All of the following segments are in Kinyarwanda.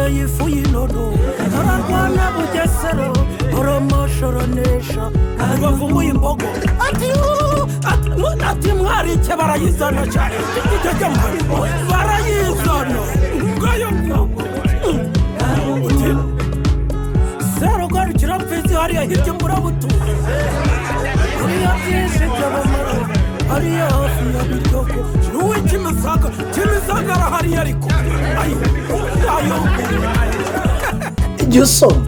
yateye ifu y'inono ararwana bugesero oromoshoronesha bavumuye imbogo ati mwarike barayizana cyane barayizana ngayo ngogo zero garukira mfizi hariya hirya murabutuye hariya byinshi by'abamara hariya hafi ya bitoko n'uwe kimisaga arahari ariko ayo jya usoma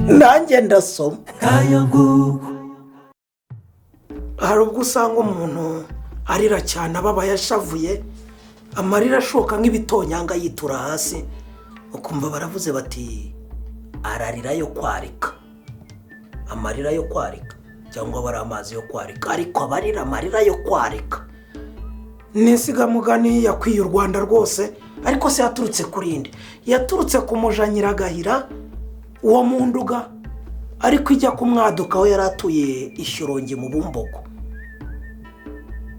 nanjye ndasoma hari ubwo usanga umuntu arira cyane ababaye ashavuye amarira ashoka nk'ibitonyanga yitura hasi ukumva baravuze bati ararira yo kwarika amarira yo kwarika cyangwa bari amazi yo kwarika ariko abarira amarira yo kwarika n'insigamugani yakwiye u Rwanda rwose ariko se yaturutse kuri inde yaturutse ku Mujanyiragahira uwo mu Nduga ariko ijya kumwaduka aho yari atuye Ishyorongi mu Bumbogo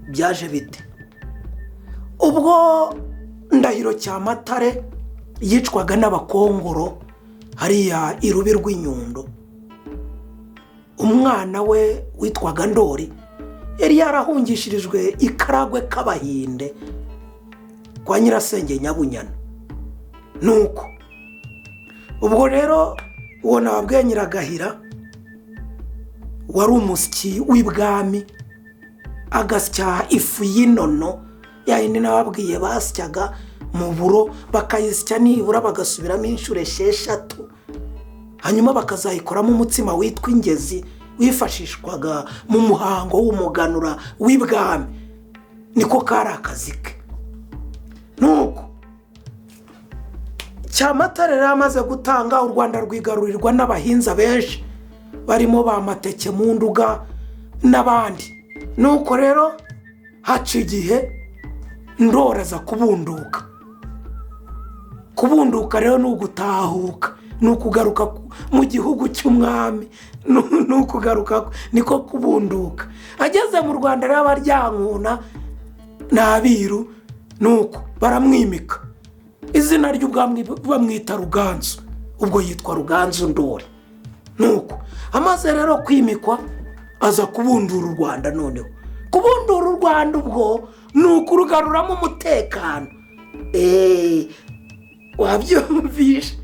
byaje bite ubwo Ndahiro Cyamatare yicwaga n'abakongoro hariya irubi rw'inyundo umwana we witwaga Ndori yari yarahungishirijwe ikaragwe k'Abahinde kwa Nyirasenge Nyabunyana nuko ubwo rero uwo nababwiye Nyiragahira wari umusyi w'ibwami agasya ifu y'inono yayindi nababwiye basyaga mu buro bakayisya nibura bagasubiramo inshuro 6 hanyuma bakazayikoramo umutsima witwa ingezi wifashishwaga mu muhango w'umuganura w'ibwami niko kari akazi ke nuko Cyamatare rero amaze gutanga u Rwanda rwigarurirwa n'abahinza benshi barimo ba Mateke mu Nduga n'abandi nuko rero haca igihe Ndora za kubunduka rero n'ugutahuka nukugaruka mu gihugu cy'umwami nukugaruka niko kubunduka ageze mu Rwanda rero abaryankuna n'abiru nuko baramwimika izina ry'ubwami bamwita Ruganzu ubwo yitwa Ruganzu Ndori nuko amaze rero kwimikwa aza kubundura u Rwanda noneho kubundura u Rwanda ubwo nukurugaruramo umutekano wabyumvishe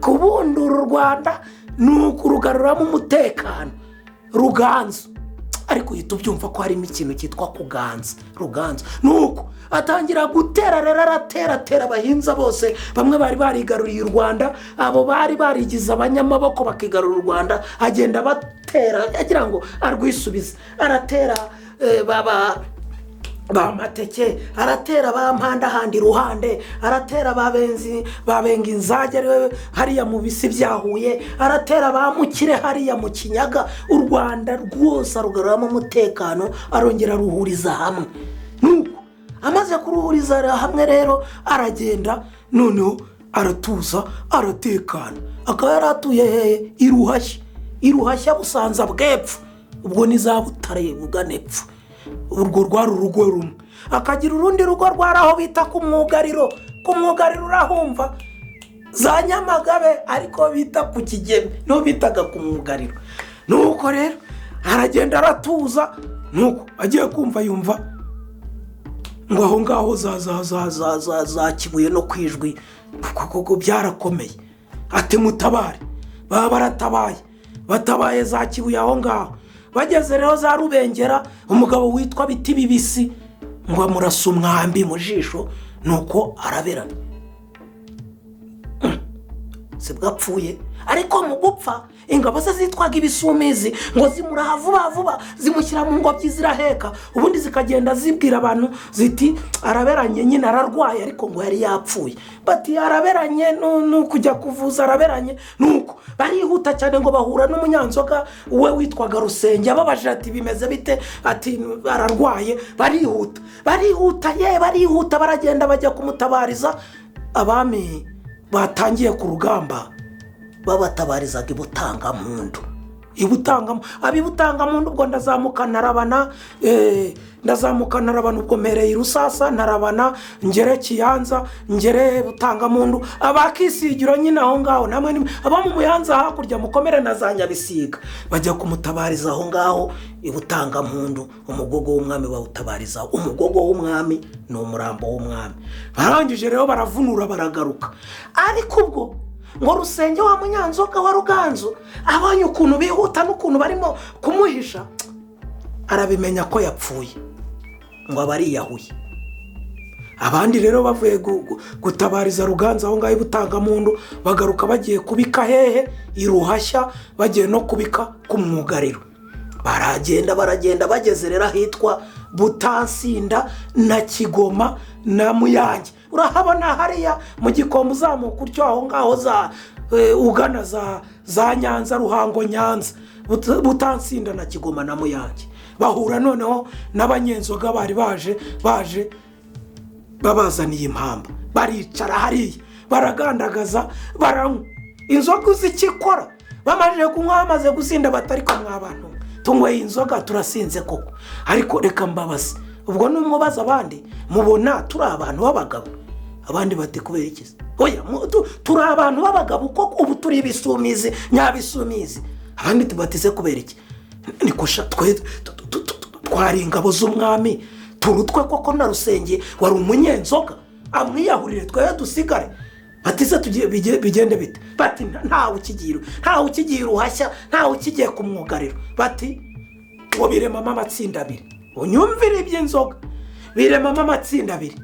kubundura u Rwanda nukurugaruramo umutekano Ruganzu ariko uhita ubyumva ko harimo ikintu cyitwa kuganza Ruganzu nuko atangira gutera rero aratera abahinza bose bamwe bari barigaruriye u Rwanda abo bari barigize abanyamaboko bakigarura u Rwanda agenda batera agira ngo arwisubize aratera ba Mateke aratera ba Mpanda handi ruhande aratera babenga inzage hariya mu bisi byahuye aratera ba Mukire hariya mu Kinyaga u Rwanda rwose arugaruramo umutekano arongera ruhuriza hamwe nuko amaze kuruhuriza hamwe rero aragenda noneho aratuza aratekana akaba yaratuye heye iruhashya Busanza bwepfo ubwo ni za Butare buganepfo urwo rwari urugo rumwe akagira urundi rugo rwaraho bita ku mwugariro urahumva za Nyamagabe ariko bita ku Kigeme no bitaga ku mwugariro nuko rero aragenda aratuza nuko agiye kumva yumva ngo aho ngaho za Kibuye no kwijwi kuko byarakomeye ati mutabare baba batabaye za Kibuye aho ngaho bageze rero za Rubengera umugabo witwa Biti Bibisi ngo amurasa umwambi mu jisho nuko araberana sibwapfuye ariko mu gupfa ingabo ze zitwaga Ibisumizi ngo zimuraha vuba zimushyira mu ngobyi ziraheka ubundi zikagenda zibwira abantu ziti araberanye nyine ararwaye ariko ngo yari yapfuye bati araberanye kujya kuvuza araberanye nuko barihuta cyane ngo bahura n'umunyanzoga we witwaga Rusenge ababaje ati bimeze bite ati ararwaye barihuta baragenda bajya kumutabariza abami batangiye ku rugamba babatabarizaga Ibutangampundu ibutangamo abibutangamo ubwo ndazamuka narabana ubwo mpereye i Rusasa narabana ngere Kiyanza ngere Butangamundu abakisigiro nyine aho ngaho namwe aba mu Muyanza hakurya mukomere na za Nyabisiga bajya kumutabariza aho ngaho ibutangamundu umugogo w'umwami bawutabariza umugogo w'umwami ni umurambo w'umwami barangije rero baravunura baragaruka ariko ubwo ngo Rusenge wa Munyanzoga wa Ruganzu abanye ukuntu bihuta n'ukuntu barimo kumuhisha arabimenya ko yapfuye ngo abariyahuye abandi rero bavuye gutabariza Ruganzu aho ngaho ibutangamundu bagaruka bagiye kubika hehe iruhashya bagiye no kubika ku mwugariro baragenda bageze rero ahitwa Butansinda na Kigoma na Muyange urahabona hariya mu Gikombe uzamuka utyo aho ngaho ugana za Nyanza Ruhango Nyanza Butansinda na Kigoma na Muyange bahura noneho n'abanyenzoga bari baje babazaniye impamba baricara hariya baragandagaza baranywa inzoga uzikikora bamaze kunywa bamaze gusinda batari ko mwabantu tunyweye inzoga turasinze koko ariko reka mbabaze ubwo n'umubaza abandi mubona turi abantu b'abagabo abandi bati kubera iki oya turi abantu b'abagabo koko ubu turi ibisumizi nyabisumizi abandi tubatize kubera iki nikosha twari ingabo z'umwami turutwe koko na Rusenge wari umunyenzoga amwiyahurire twe dusigare batize tugiye bigende bite bati ntawe ukigira uhashya ntawe ukigiye ku mwugariro bati ngo biremamo amatsinda abiri unyumvire iby'inzoga biremamo amatsinda abiri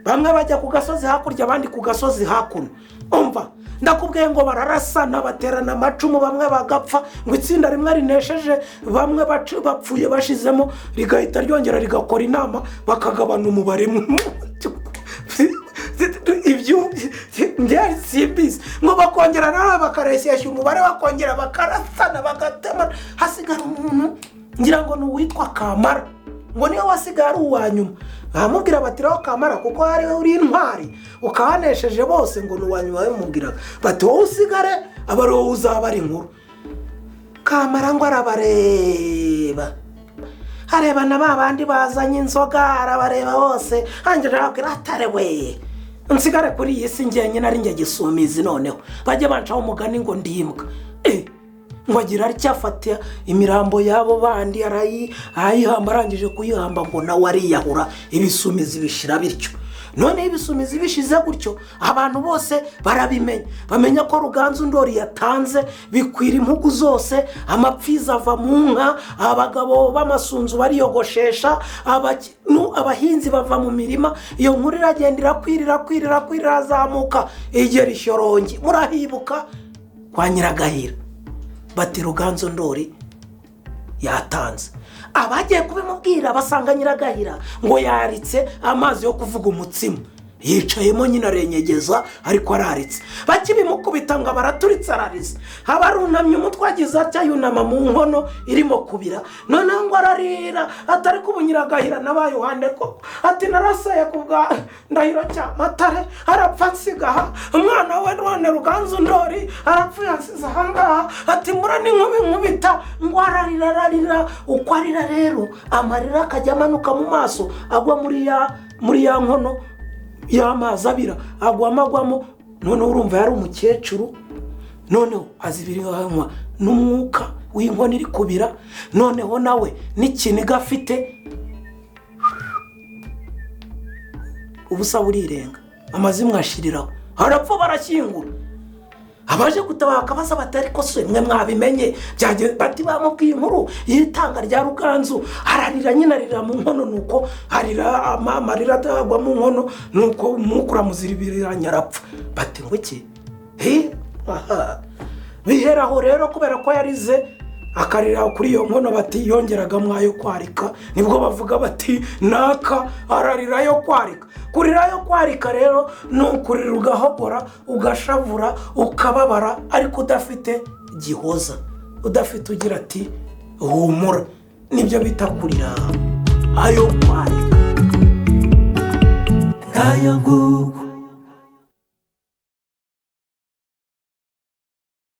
bamwe bajya ku gasozi hakurya abandi ku gasozi hakuno umva ndakubwiye ngo bararasana baterana amacumu bamwe bagapfa ngo itsinda rimwe rinesheje bamwe bapfuye bashizemo rigahita ryongera rigakora inama bakagabana umubare ibyo ndari simbizi ngo bakongera nawe bakareshyeshya umubare bakongera bakarasana bagatema hasigara umuntu ngira ngo n'uwitwa Kamara ngo niyo wasigara uwanyuma bamubwira batiraho Kamara kuko hari uri intwari ukahanesheje bose ngo n'uwanyuma bamubwira bati wowe usigare abari wowe uzaba ari inkuru Kamara ngo arabareba arebana babandi bazanye inzoga arabareba bose hanjye arabwira atare we nsigare kuri iyi si njye nari njye gisumizi noneho bajye bancaho umugani ngo ndimbwa ngo agira aryafata imirambo yabo bandi arayihamba arangije kuyihamba ngo nawe ariyahura ibisumizi bishira bityo none ibisumizi bishize gutyo abantu bose barabimenya bamenya ko Ruganzu Ndori yatanze bikwira impugu zose amapfiza ava mu nka abagabo b'amasunzu bariyogoshesha abahinzi bava mu mirima iyo nkuru iragenda irakwirira azamuka igera Ishyorongi murahibuka kwa Nyiragahira bati Ruganzu Ndori yatanze abagiye kubimubwira basanga Nyiragahira ngo yaritse amazi yo kuvuga umutsima yicayemo nyine arenyegeza ariko araritse bakibimukubita ngo baraturitse ararize abarunamye umutwe agize acyayunama mu nkono irimo kubira none ngo ararira atari kubunyiragahira nabaye uhande ko ati narasaye kubwa ndahiro cya matare arapfa nsigaha umwana we none Ruganzu Ndori arapfuye asize ahangaha ati murani nkubita ngo ararira uko arira rero amarira akajya amanuka mu maso agwa muri ya nkono y'amazi abira agwamo none urumva yari umukecuru noneho azibiranywa n'umwuka w'inkono iri kubira noneho nawe n'ikiniga afite ubusa burirenga amazi mwashiriraho harapfa barashyingura abaje gutabaka baza batari ko se mwe mwabimenye byaje bati bamubwiye inkuru yitanga rya Ruganzu ararira nyina arira mu nkono nuko arira amarira atagwa mu nkono nuko mukura muziribirira nyarapfa bati ngo iki biheraho rero kubera ko yarize akarira kuri iyo nkono bati yongeraga mwayo kwarika nibwo bavuga bati naka ararira yo kwarika kurira yo kwarika rero nukurira ugahogora ugashavura ukababara ariko udafite gihoza udafite ugira ati humura nibyo bita kurira ayo kwarika kayo nguko